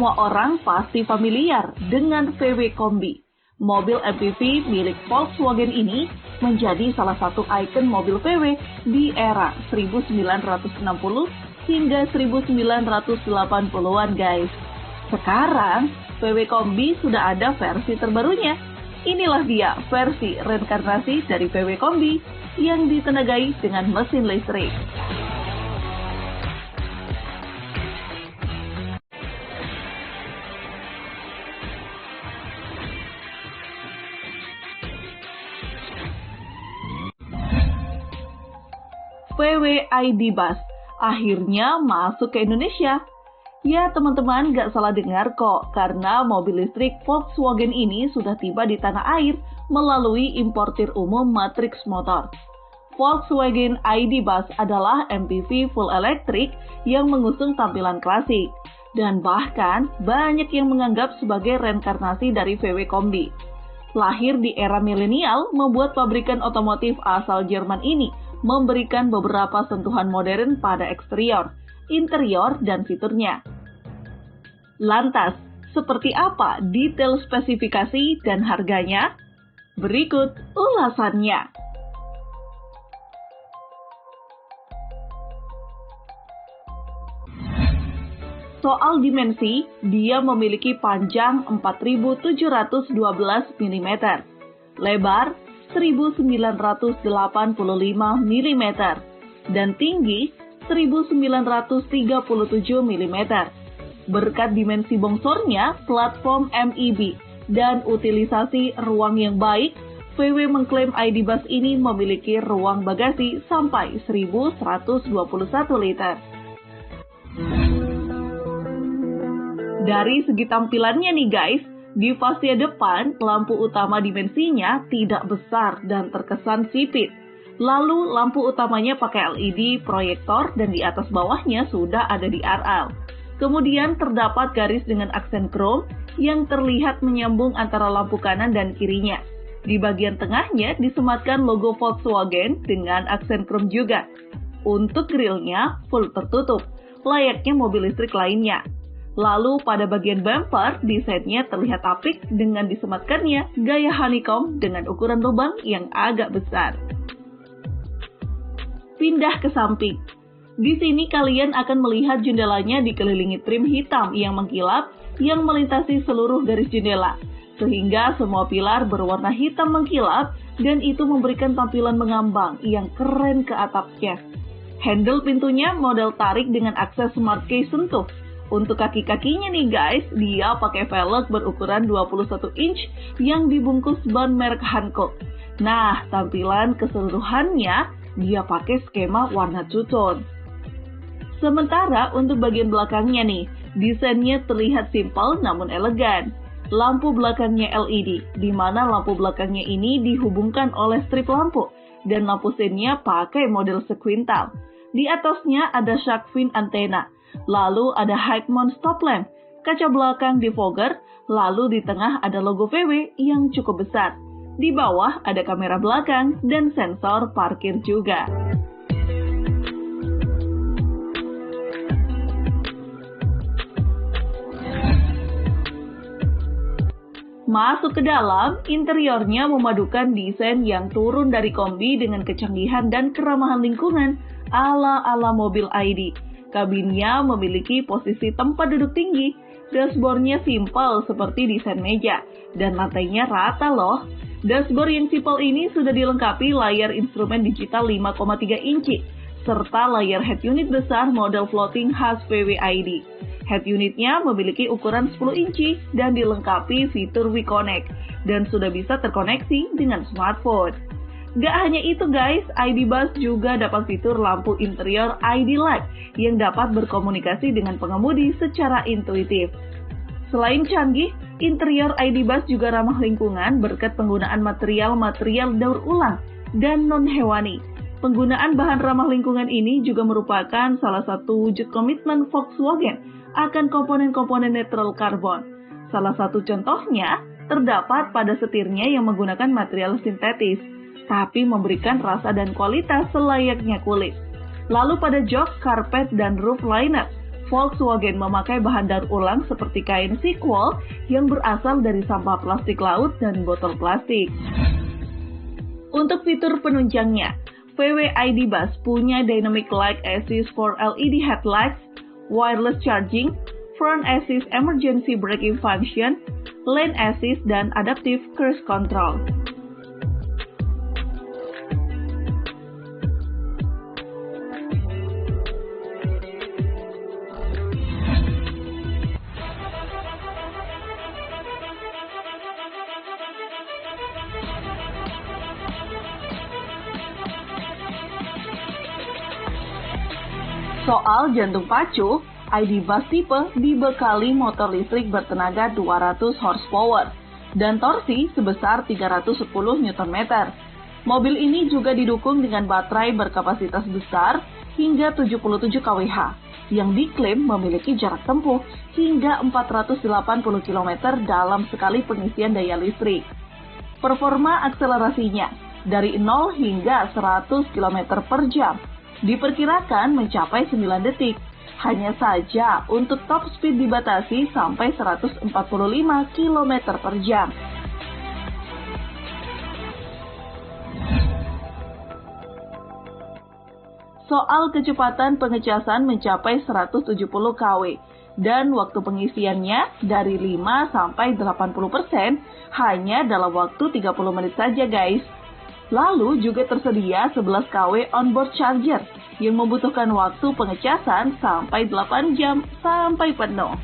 Semua orang pasti familiar dengan VW Kombi. Mobil MPV milik Volkswagen ini menjadi salah satu ikon mobil VW di era 1960 hingga 1980-an guys. Sekarang, VW Kombi sudah ada versi terbarunya. Inilah dia versi reinkarnasi dari VW Kombi yang ditenagai dengan mesin listrik. VW ID Bus akhirnya masuk ke Indonesia. Ya teman-teman, gak salah dengar kok, karena mobil listrik Volkswagen ini sudah tiba di tanah air melalui importir umum Matrix Motor. Volkswagen ID Bus adalah MPV full electric yang mengusung tampilan klasik, dan bahkan banyak yang menganggap sebagai reinkarnasi dari VW Kombi. Lahir di era milenial, membuat pabrikan otomotif asal Jerman ini memberikan beberapa sentuhan modern pada eksterior, interior, dan fiturnya. Lantas, seperti apa detail spesifikasi dan harganya? Berikut ulasannya. Soal dimensi, dia memiliki panjang 4.712 mm, lebar 1.985 mm, dan tinggi 1.937 mm. Berkat dimensi bongsornya, platform MIB, dan utilisasi ruang yang baik, VW mengklaim ID Bus ini memiliki ruang bagasi sampai 1.121 liter. Dari segi tampilannya nih guys, di fascia depan, lampu utama dimensinya tidak besar dan terkesan sipit. Lalu, lampu utamanya pakai LED proyektor dan di atas bawahnya sudah ada DRL. Kemudian terdapat garis dengan aksen krom yang terlihat menyambung antara lampu kanan dan kirinya. Di bagian tengahnya disematkan logo Volkswagen dengan aksen krom juga. Untuk grillnya full tertutup, layaknya mobil listrik lainnya. Lalu pada bagian bumper, desainnya terlihat apik dengan disematkannya gaya honeycomb dengan ukuran lubang yang agak besar. Pindah ke samping. Di sini kalian akan melihat jendelanya dikelilingi trim hitam yang mengkilap yang melintasi seluruh garis jendela, sehingga semua pilar berwarna hitam mengkilap dan itu memberikan tampilan mengambang yang keren ke atapnya. Handle pintunya model tarik dengan akses smart key sentuh. Untuk kaki-kakinya nih guys, dia pakai velg berukuran 21 inch yang dibungkus ban merek Hankook. Nah, tampilan keseluruhannya dia pakai skema warna two-tone. Sementara untuk bagian belakangnya nih, desainnya terlihat simpel namun elegan. Lampu belakangnya LED, di mana lampu belakangnya ini dihubungkan oleh strip lampu, dan lampu seinnya pakai model sekuintal. Di atasnya ada shark fin antena. Lalu ada high mount stop lamp, kaca belakang defogger, lalu di tengah ada logo VW yang cukup besar. Di bawah ada kamera belakang dan sensor parkir juga. Masuk ke dalam, interiornya memadukan desain yang turun dari Kombi dengan kecanggihan dan keramahan lingkungan ala-ala mobil ID. Kabinnya memiliki posisi tempat duduk tinggi, dashboardnya simpel seperti desain meja, dan lantainya rata loh. Dashboard yang simpel ini sudah dilengkapi layar instrumen digital 5,3 inci, serta layar head unit besar model floating khas VW ID. Head unitnya memiliki ukuran 10 inci dan dilengkapi fitur WeConnect, dan sudah bisa terkoneksi dengan smartphone. Gak hanya itu guys, ID Bus juga dapat fitur lampu interior ID Light yang dapat berkomunikasi dengan pengemudi secara intuitif. Selain canggih, interior ID Bus juga ramah lingkungan berkat penggunaan material-material daur ulang dan non-hewani. Penggunaan bahan ramah lingkungan ini juga merupakan salah satu wujud komitmen Volkswagen akan komponen-komponen netral karbon. Salah satu contohnya terdapat pada setirnya yang menggunakan material sintetis, tapi memberikan rasa dan kualitas selayaknya kulit. Lalu pada jok, karpet, dan roof liner, Volkswagen memakai bahan daur ulang seperti kain sequel yang berasal dari sampah plastik laut dan botol plastik. Untuk fitur penunjangnya, VW ID Buzz punya Dynamic Light Assist for LED headlights, wireless charging, front assist emergency braking function, lane assist, dan adaptive cruise control. Soal jantung pacu, ID Buzz tipe dibekali motor listrik bertenaga 200 horsepower dan torsi sebesar 310 Nm. Mobil ini juga didukung dengan baterai berkapasitas besar hingga 77 kWh yang diklaim memiliki jarak tempuh hingga 480 km dalam sekali pengisian daya listrik. Performa akselerasinya dari 0 hingga 100 km per jam diperkirakan mencapai 9 detik. Hanya saja untuk top speed dibatasi sampai 145 km per jam. Soal kecepatan pengecasan mencapai 170 kW dan waktu pengisiannya dari 5 sampai 80% hanya dalam waktu 30 menit saja guys. Lalu juga tersedia 11 kW onboard charger yang membutuhkan waktu pengecasan sampai 8 jam sampai penuh.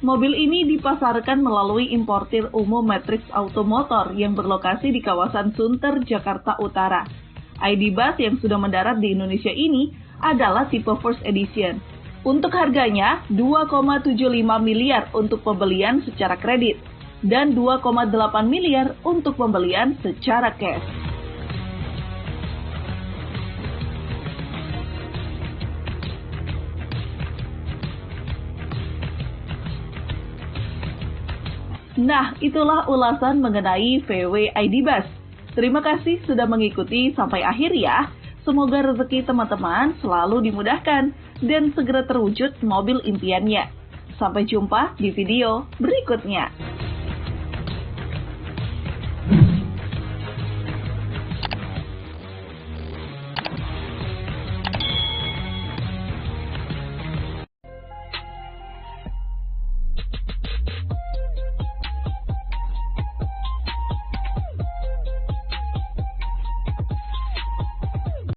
Mobil ini dipasarkan melalui importir umum Matrix Automotor yang berlokasi di kawasan Sunter, Jakarta Utara. ID Buzz yang sudah mendarat di Indonesia ini adalah tipe First Edition. Untuk harganya, 2,75 miliar untuk pembelian secara kredit dan 2,8 miliar untuk pembelian secara cash. Nah, itulah ulasan mengenai VW ID Buzz. Terima kasih sudah mengikuti sampai akhir ya. Semoga rezeki teman-teman selalu dimudahkan dan segera terwujud mobil impiannya. Sampai jumpa di video berikutnya.